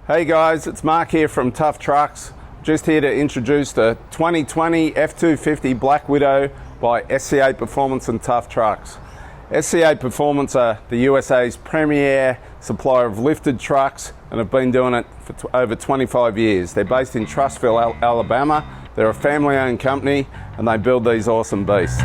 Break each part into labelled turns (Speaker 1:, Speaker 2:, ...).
Speaker 1: Hey guys, it's Mark here from Tough Trucks. Just here to introduce the 2020 F250 Black Widow by SCA Performance and Tough Trucks. SCA Performance are the USA's premier supplier of lifted trucks and have been doing it for over 25 years. They're based in Trussville, Alabama. They're a family-owned company and they build these awesome beasts.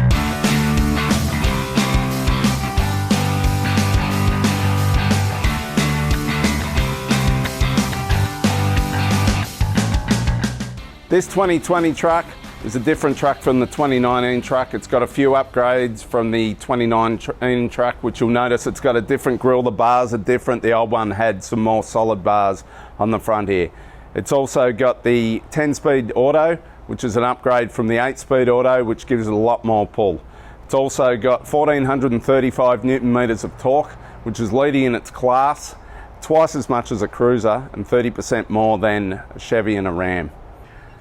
Speaker 1: This 2020 truck is a different truck from the 2019 truck. It's got a few upgrades from the 2019 truck, which you'll notice it's got a different grille. The bars are different. The old one had some more solid bars on the front here. It's also got the 10-speed auto, which is an upgrade from the 8-speed auto, which gives it a lot more pull. It's also got 1,435 Newton meters of torque, which is leading in its class, twice as much as a Cruiser and 30% more than a Chevy and a Ram.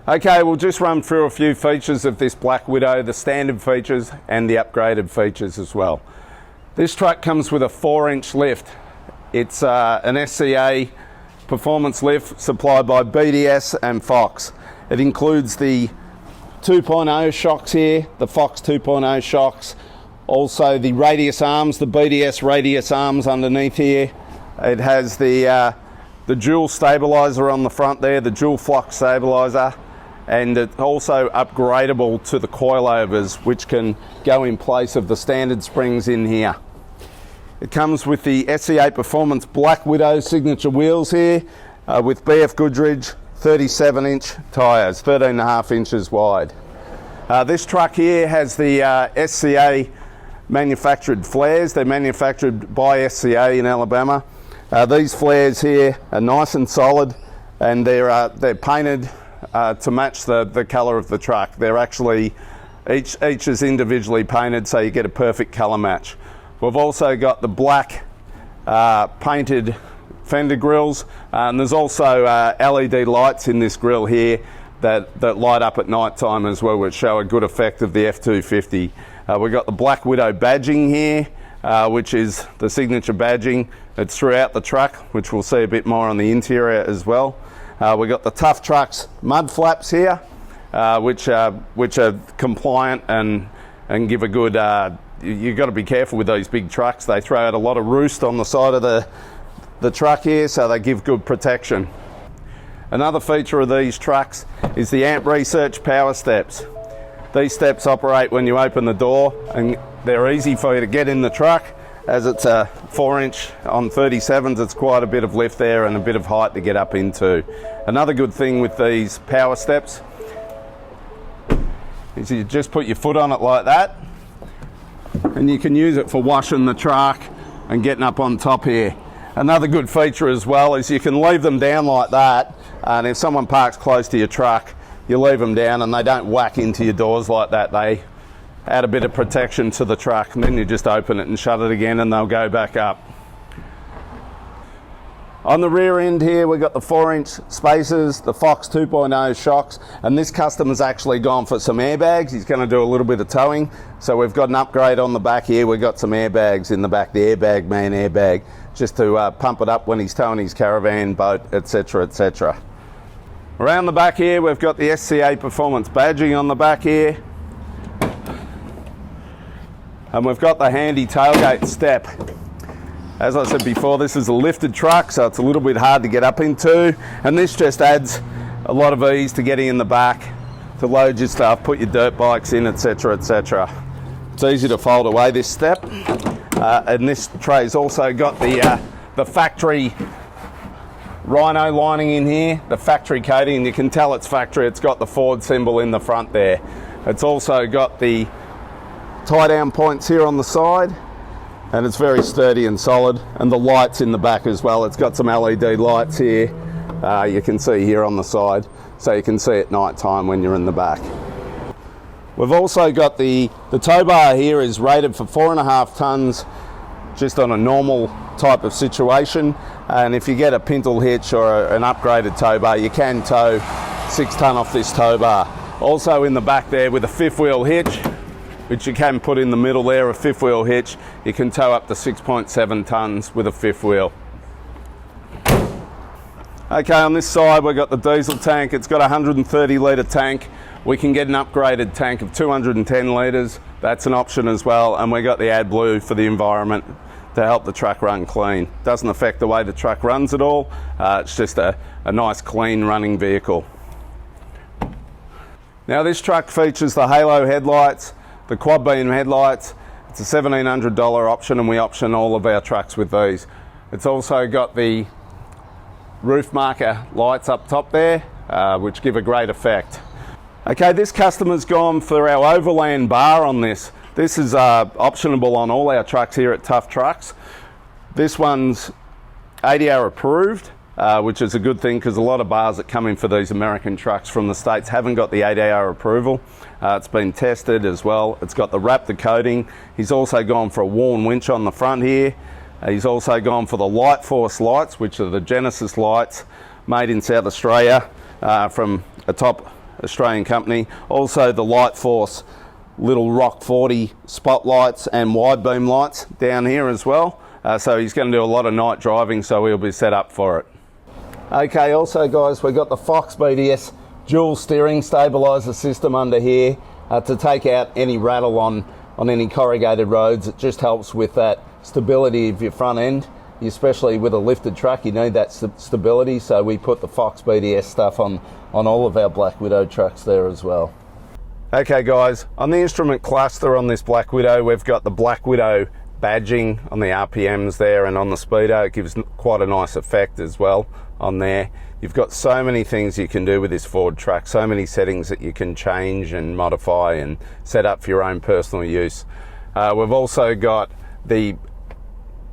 Speaker 1: Okay, we'll just run through a few features of this Black Widow, the standard features and the upgraded features as well. This truck comes with a 4-inch lift. It's an SCA Performance lift supplied by BDS and Fox. It includes the 2.0 shocks here, the Fox 2.0 shocks, also the radius arms, the BDS radius arms underneath here. It has the dual stabilizer on the front there, the dual flock stabilizer. And it's also upgradable to the coilovers, which can go in place of the standard springs in here. It comes with the SCA Performance Black Widow signature wheels here with BF Goodrich 37-inch tyres, 13.5 inches wide. This truck here has the SCA manufactured flares. They're manufactured by SCA in Alabama. These flares here are nice and solid, and they're painted to match the colour of the truck. They're actually, each is individually painted so you get a perfect colour match. We've also got the black painted fender grills, and there's also LED lights in this grill here that light up at night time as well, which show a good effect of the F250. We've got the Black Widow badging here, which is the signature badging. It's throughout the truck, which we'll see a bit more on the interior as well. We've got the Tough Trucks mud flaps here, which are compliant and give a good, you've got to be careful with these big trucks. They throw out a lot of roost on the side of the truck here, so they give good protection. Another feature of these trucks is the amp research power steps. These steps operate when you open the door, and they're easy for you to get in the truck. As it's a 4-inch on 37s, it's quite a bit of lift there and a bit of height to get up into. Another good thing with these power steps is you just put your foot on it like that, and you can use it for washing the truck and getting up on top here. Another good feature as well is you can leave them down like that, and if someone parks close to your truck, you leave them down and they don't whack into your doors like that. They add a bit of protection to the truck, and then you just open it and shut it again and they'll go back up. On the rear end here, we've got the 4-inch spacers, the Fox 2.0 shocks, and this customer's actually gone for some airbags. He's going to do a little bit of towing, so we've got an upgrade on the back here. We've got some airbags in the back, the Airbag Man airbag, just to pump it up when he's towing his caravan, boat, etc, etc. Around the back here, we've got the SCA Performance badging on the back here. And we've got the handy tailgate step. As I said before, this is a lifted truck, so it's a little bit hard to get up into, and this just adds a lot of ease to getting in the back to load your stuff, put your dirt bikes in, etc, etc. It's easy to fold away this step, and this tray's also got the factory rhino lining in here, the factory coating, and you can tell it's factory. It's got the Ford symbol in the front there. It's also got the tie down points here on the side, and it's very sturdy and solid, and the lights in the back as well. It's got some LED lights here, you can see here on the side, so you can see at night time when you're in the back. We've also got the tow bar here is rated for 4.5 tons just on a normal type of situation, and if you get a pintle hitch or an upgraded tow bar, you can tow 6 ton off this tow bar. Also in the back there with a 5th wheel hitch, which you can put in the middle there, a 5th wheel hitch. You can tow up to 6.7 tons with a 5th wheel. Okay, on this side we've got the diesel tank. It's got a 130 litre tank. We can get an upgraded tank of 210 litres. That's an option as well. And we got the AdBlue for the environment to help the truck run clean. Doesn't affect the way the truck runs at all. It's just a nice clean running vehicle. Now this truck features the halo headlights, the quad beam headlights. It's a $1,700 option, and we option all of our trucks with these. It's also got the roof marker lights up top there, which give a great effect. Okay, this customer's gone for our overland bar on this. This is optionable on all our trucks here at Tough Trucks. This one's ADR approved, which is a good thing because a lot of bars that come in for these American trucks from the States haven't got the ADR approval. It's been tested as well. It's got the Raptor coating. He's also gone for a worn winch on the front here. He's also gone for the Light Force lights, which are the Genesis lights made in South Australia from a top Australian company. Also the Light Force little Rock 40 spotlights and wide beam lights down here as well. So he's going to do a lot of night driving, so he'll be set up for it. Okay, also guys, we've got the Fox BDS dual steering stabilizer system under here to take out any rattle on any corrugated roads. It just helps with that stability of your front end, especially with a lifted truck. You need that stability, so we put the Fox BDS stuff on all of our Black Widow trucks there as well. Okay guys, on the instrument cluster on this Black Widow, we've got the Black Widow badging on the RPMs there, and on the speedo it gives quite a nice effect as well on there. You've got so many things you can do with this Ford truck, so many settings that you can change and modify and set up for your own personal use. We've also got the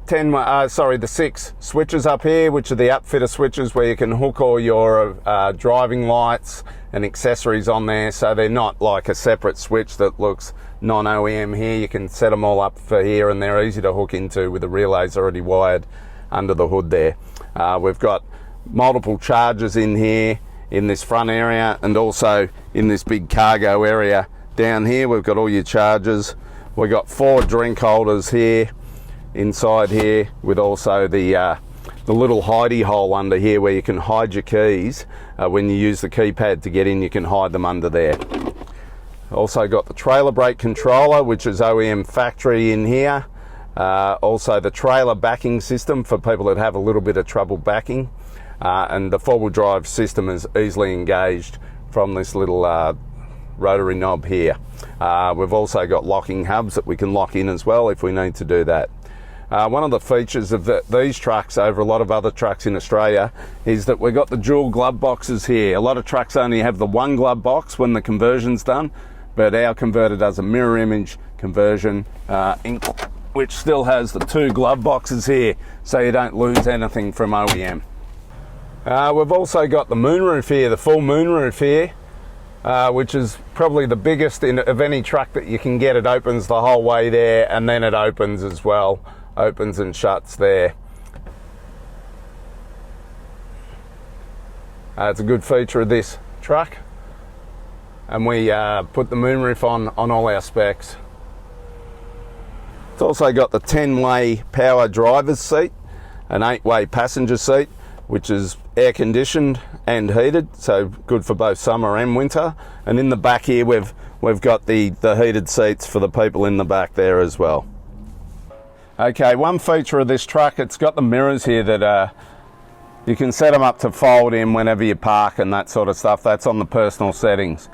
Speaker 1: 6 switches up here, which are the upfitter switches where you can hook all your driving lights and accessories on there, so they're not like a separate switch that looks non-OEM here. You can set them all up for here, and they're easy to hook into with the relays already wired under the hood there. We've got multiple chargers in here in this front area, and also in this big cargo area down here we've got all your chargers. We've got 4 drink holders here inside here, with also the little hidey hole under here where you can hide your keys. When you use the keypad to get in, you can hide them under there. Also got the trailer brake controller, which is OEM factory in here. Also the trailer backing system for people that have a little bit of trouble backing. And the 4-wheel drive system is easily engaged from this little rotary knob here. We've also got locking hubs that we can lock in as well if we need to do that. One of the features of these trucks over a lot of other trucks in Australia is that we've got the dual glove boxes here. A lot of trucks only have the one glove box when the conversion's done, but our converter does a mirror image conversion, which still has the 2 glove boxes here, so you don't lose anything from OEM. We've also got the moonroof here, the full moonroof here, which is probably the biggest of any truck that you can get. It opens the whole way there, and then it opens as well. Opens and shuts there. It's a good feature of this truck, and we put the moonroof on all our specs. It's also got the 10-way power driver's seat, an 8-way passenger seat, which is air conditioned and heated, so good for both summer and winter. And in the back here we've got the heated seats for the people in the back there as well. Okay, one feature of this truck, it's got the mirrors here that you can set them up to fold in whenever you park and that sort of stuff. That's on the personal settings.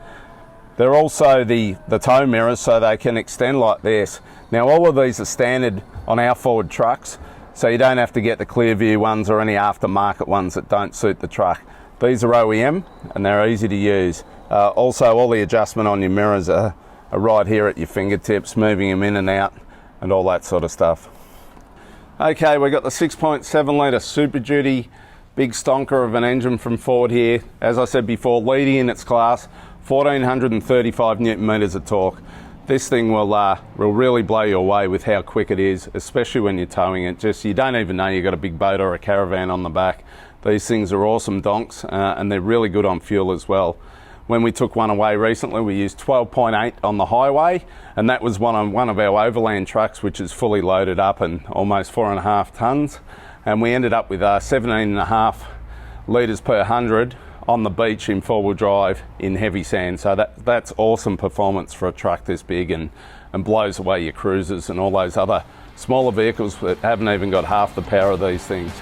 Speaker 1: They're also the tow mirrors, so they can extend like this. Now all of these are standard on our Ford trucks, so you don't have to get the clear view ones or any aftermarket ones that don't suit the truck. These are OEM and they're easy to use. Also all the adjustment on your mirrors are right here at your fingertips, moving them in and out and all that sort of stuff. Okay, we've got the 6.7 litre Super Duty big stonker of an engine from Ford here. As I said before, leading in its class, 1435 Newton meters of torque. This thing will really blow you away with how quick it is, especially when you're towing it. Just, you don't even know you've got a big boat or a caravan on the back. These things are awesome donks, and they're really good on fuel as well. When we took one away recently, we used 12.8 on the highway, and that was one of our overland trucks, which is fully loaded up and almost 4.5 tons. And we ended up with 17.5 litres per 100 on the beach in four-wheel drive in heavy sand. So that's awesome performance for a truck this big, and blows away your cruisers and all those other smaller vehicles that haven't even got half the power of these things.